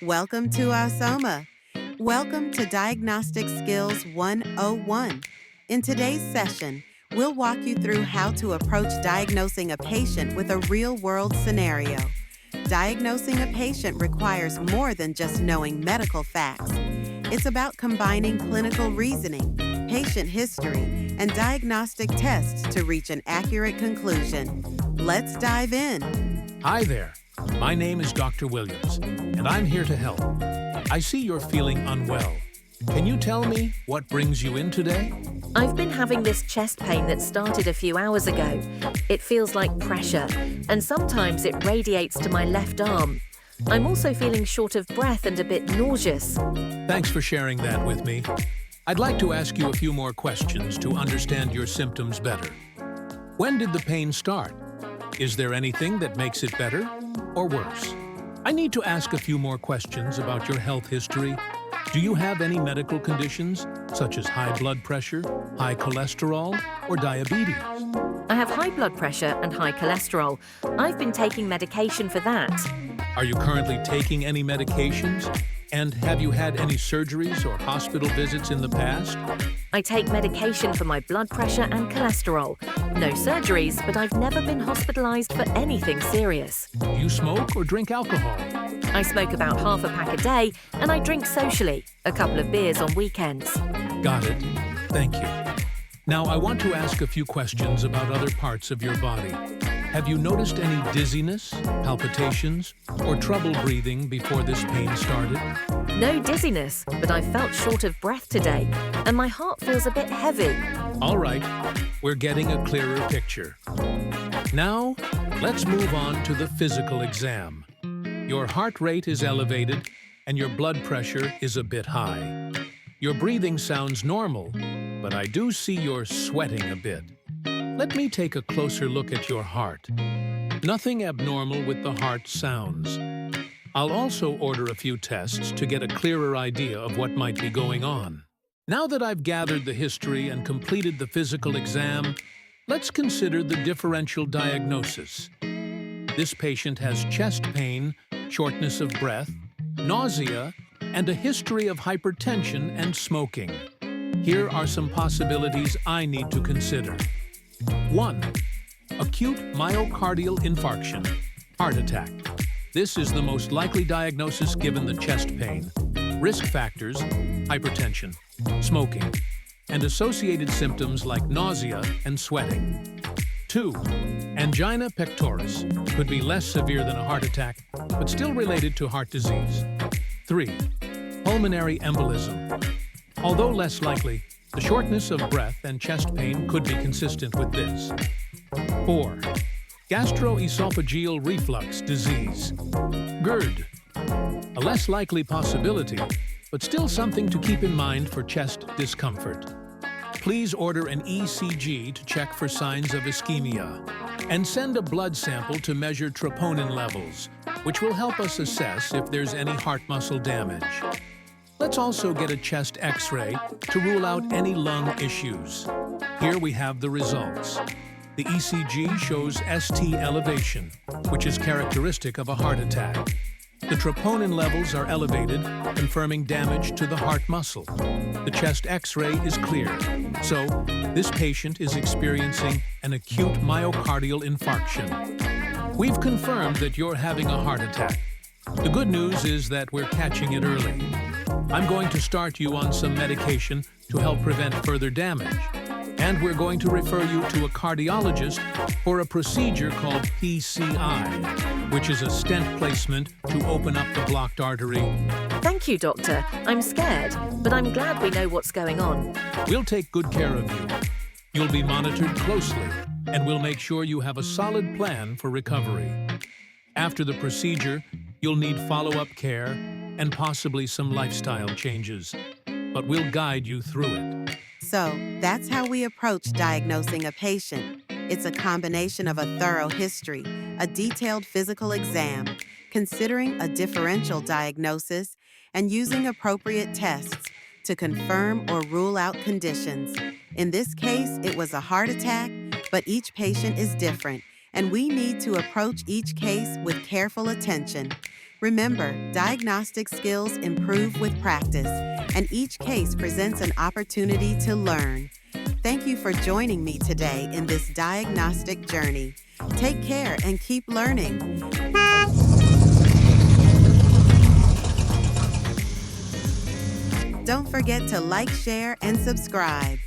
Welcome to our Soma. Welcome to Diagnostic Skills 101. In today's session, we'll walk you through how to approach diagnosing a patient with a real-world scenario. Diagnosing a patient requires more than just knowing medical facts. It's about combining clinical reasoning, patient history, and diagnostic tests to reach an accurate conclusion. Let's dive in. Hi there. My name is Dr. Williams, and I'm here to help. I see you're feeling unwell. Can you tell me what brings you in today? I've been having this chest pain that started a few hours ago. It feels like pressure, and sometimes it radiates to my left arm. I'm also feeling short of breath and a bit nauseous. Thanks for sharing that with me. I'd like to ask you a few more questions to understand your symptoms better. When did the pain start? Is there anything that makes it better or worse? I need to ask a few more questions about your health history. Do you have any medical conditions, such as high blood pressure, high cholesterol, or diabetes? I have high blood pressure and high cholesterol. I've been taking medication for that. Are you currently taking any medications? And have you had any surgeries or hospital visits in the past? I take medication for my blood pressure and cholesterol. No surgeries, but I've never been hospitalized for anything serious. Do you smoke or drink alcohol? I smoke about half a pack a day, and I drink socially, a couple of beers on weekends. Got it. Thank you. Now, I want to ask a few questions about other parts of your body. Have you noticed any dizziness, palpitations, or trouble breathing before this pain started? No dizziness, but I felt short of breath today, and my heart feels a bit heavy. All right, we're getting a clearer picture. Now, let's move on to the physical exam. Your heart rate is elevated, and your blood pressure is a bit high. Your breathing sounds normal, but I do see you're sweating a bit. Let me take a closer look at your heart. Nothing abnormal with the heart sounds. I'll also order a few tests to get a clearer idea of what might be going on. Now that I've gathered the history and completed the physical exam, let's consider the differential diagnosis. This patient has chest pain, shortness of breath, nausea, and a history of hypertension and smoking. Here are some possibilities I need to consider. 1. Acute myocardial infarction, heart attack. This is the most likely diagnosis given the chest pain. Risk factors, hypertension, smoking, and associated symptoms like nausea and sweating. 2. Angina pectoris, could be less severe than a heart attack, but still related to heart disease. 3. Pulmonary embolism. Although less likely, the shortness of breath and chest pain could be consistent with this. 4. Gastroesophageal reflux disease, GERD. A less likely possibility, but still something to keep in mind for chest discomfort. Please order an ECG to check for signs of ischemia, and send a blood sample to measure troponin levels, which will help us assess if there's any heart muscle damage. Let's also get a chest X-ray to rule out any lung issues. Here we have the results. The ECG shows ST elevation, which is characteristic of a heart attack. The troponin levels are elevated, confirming damage to the heart muscle. The chest X-ray is clear, so this patient is experiencing an acute myocardial infarction. We've confirmed that you're having a heart attack. The good news is that we're catching it early. I'm going to start you on some medication to help prevent further damage. And we're going to refer you to a cardiologist for a procedure called PCI, which is a stent placement to open up the blocked artery. Thank you, doctor. I'm scared, but I'm glad we know what's going on. We'll take good care of you. You'll be monitored closely, and we'll make sure you have a solid plan for recovery. After the procedure, you'll need follow-up care and possibly some lifestyle changes, but we'll guide you through it. So, that's how we approach diagnosing a patient. It's a combination of a thorough history, a detailed physical exam, considering a differential diagnosis, and using appropriate tests to confirm or rule out conditions. In this case, it was a heart attack, but each patient is different, and we need to approach each case with careful attention. Remember, diagnostic skills improve with practice, and each case presents an opportunity to learn. Thank you for joining me today in this diagnostic journey. Take care and keep learning. Don't forget to like, share, and subscribe.